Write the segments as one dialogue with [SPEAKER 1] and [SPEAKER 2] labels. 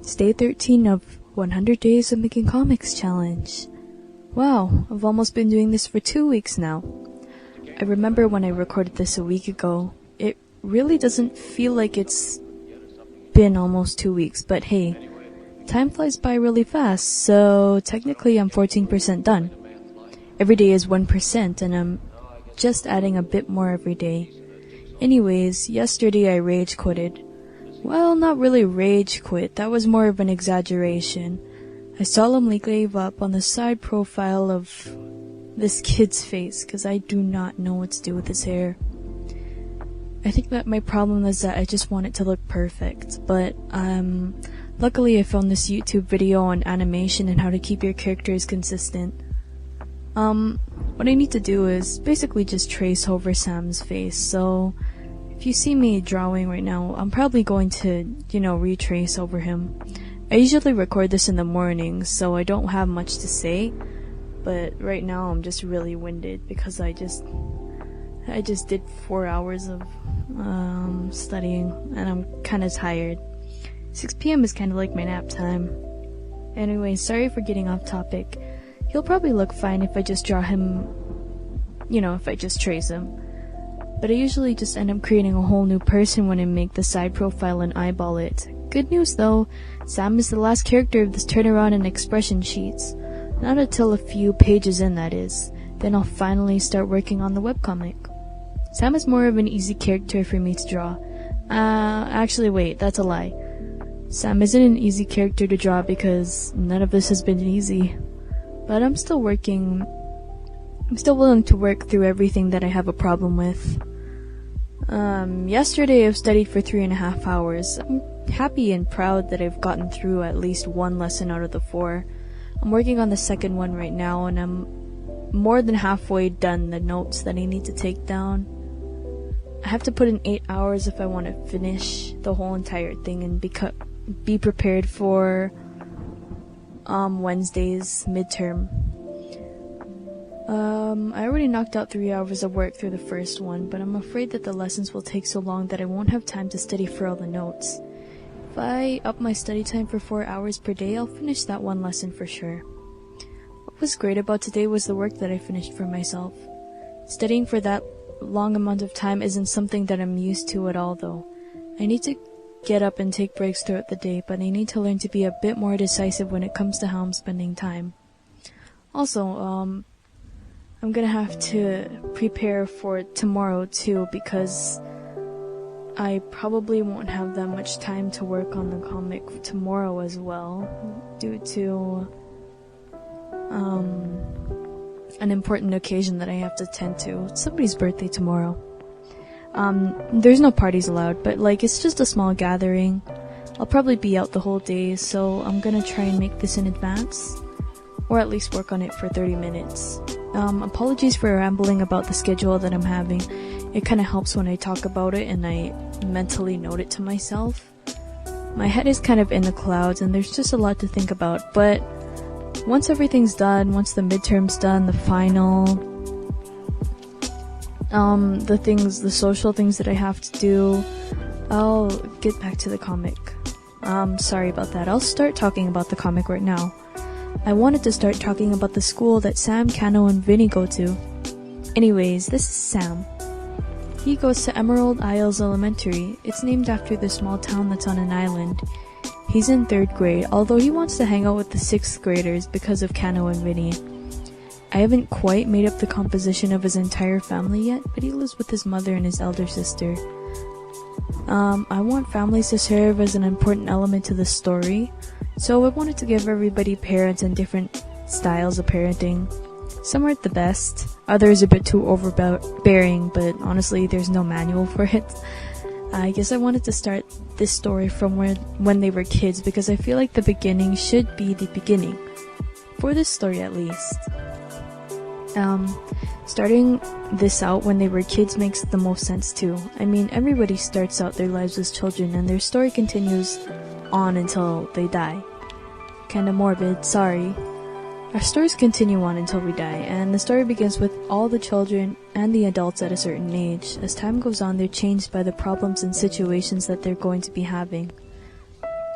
[SPEAKER 1] It's day 13 of 100 Days of Making Comics Challenge. Wow, I've almost been doing this for 2 weeks now. I remember when I recorded this a week ago. It really doesn't feel like it's been almost 2 weeks, but hey, time flies by really fast, so technically I'm 14% done. Every day is 1%, and I'm just adding a bit more every day. Anyways, yesterday I rage quitted. Well, not really rage quit, that was more of an exaggeration. I solemnly gave up on the side profile of this kid's face, because I do not know what to do with his hair. I think that my problem is that I just want it to look perfect, but luckily I found this YouTube video on animation and how to keep your characters consistent. What I need to do is basically just trace over Sam's face, so if you see me drawing right now, I'm probably going to, retrace over him. I usually record this in the morning, so I don't have much to say, but right now I'm just really winded because I just did 4 hours of studying, and I'm kinda tired. 6 p.m. is kinda like my nap time. Anyway, sorry for getting off topic. He'll probably look fine if I just draw him, if I just trace him. But I usually just end up creating a whole new person when I make the side profile and eyeball it. Good news though, Sam is the last character of this turnaround and expression sheets. Not until a few pages in, that is. Then I'll finally start working on the webcomic. Sam is more of an easy character for me to draw. Actually wait, that's a lie. Sam isn't an easy character to draw because none of this has been easy. But I'm still willing to work through everything that I have a problem with. Yesterday I've studied for 3.5 hours. I'm happy and proud that I've gotten through at least one lesson out of the 4. I'm working on the second one right now, and I'm more than halfway done the notes that I need to take down. I have to put in 8 hours if I want to finish the whole entire thing and be prepared for Wednesday's midterm. I already knocked out 3 hours of work through the first one, but I'm afraid that the lessons will take so long that I won't have time to study for all the notes. If I up my study time for 4 hours per day, I'll finish that one lesson for sure. What was great about today was the work that I finished for myself. Studying for that long amount of time isn't something that I'm used to at all though. I need to get up and take breaks throughout the day, but I need to learn to be a bit more decisive when it comes to how I'm spending time. Also, I'm gonna have to prepare for tomorrow too, because I probably won't have that much time to work on the comic tomorrow as well, due to an important occasion that I have to attend to. It's somebody's birthday tomorrow. There's no parties allowed, but it's just a small gathering. I'll probably be out the whole day, so I'm gonna try and make this in advance, or at least work on it for 30 minutes. Apologies for rambling about the schedule that I'm having. It kinda helps when I talk about it and I mentally note it to myself. My head is kind of in the clouds and there's just a lot to think about, but once everything's done, once the midterm's done, the final, the social things that I have to do, I'll get back to the comic. Sorry about that. I'll start talking about the comic right now. I wanted to start talking about the school that Sam, Kano, and Vinny go to. Anyways, this is Sam. He goes to Emerald Isles Elementary. It's named after the small town that's on an island. He's in 3rd grade, although he wants to hang out with the 6th graders because of Kano and Vinny. I haven't quite made up the composition of his entire family yet, but he lives with his mother and his elder sister. I want families to serve as an important element to the story, so I wanted to give everybody parents and different styles of parenting. Some aren't the best, others a bit too overbearing, but honestly there's no manual for it. I guess I wanted to start this story from when they were kids, because I feel like the beginning should be the beginning, for this story at least. Starting this out when they were kids makes the most sense too. I mean, everybody starts out their lives as children and their story continues on until they die. Kinda morbid, sorry. Our stories continue on until we die, and the story begins with all the children and the adults at a certain age. As time goes on, they're changed by the problems and situations that they're going to be having.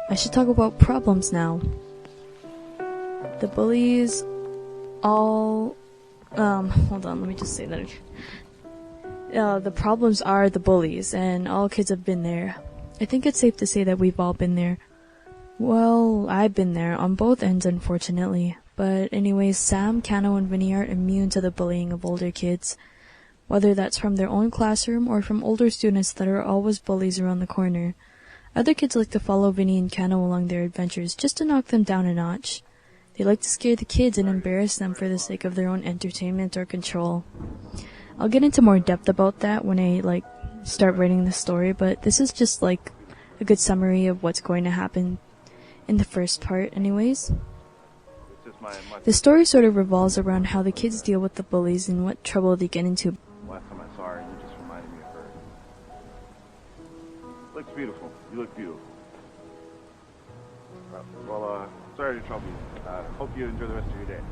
[SPEAKER 1] I should talk about problems now. The bullies all... hold on, let me just say that. The problems are the bullies, and all kids have been there. I think it's safe to say that we've all been there. Well, I've been there, on both ends unfortunately. But anyways, Sam, Kano, and Vinny aren't immune to the bullying of older kids. Whether that's from their own classroom or from older students that are always bullies around the corner. Other kids like to follow Vinny and Kano along their adventures just to knock them down a notch. They like to scare the kids and embarrass them for the sake of their own entertainment or control. I'll get into more depth about that when I, start writing the story, but this is just, a good summary of what's going to happen in the first part anyways. The story sort of revolves around how the kids deal with the bullies and what trouble they get into.
[SPEAKER 2] Last time I saw her, you just reminded me of her. Looks beautiful. You look beautiful. Well, sorry to trouble you. Hope you enjoy the rest of your day.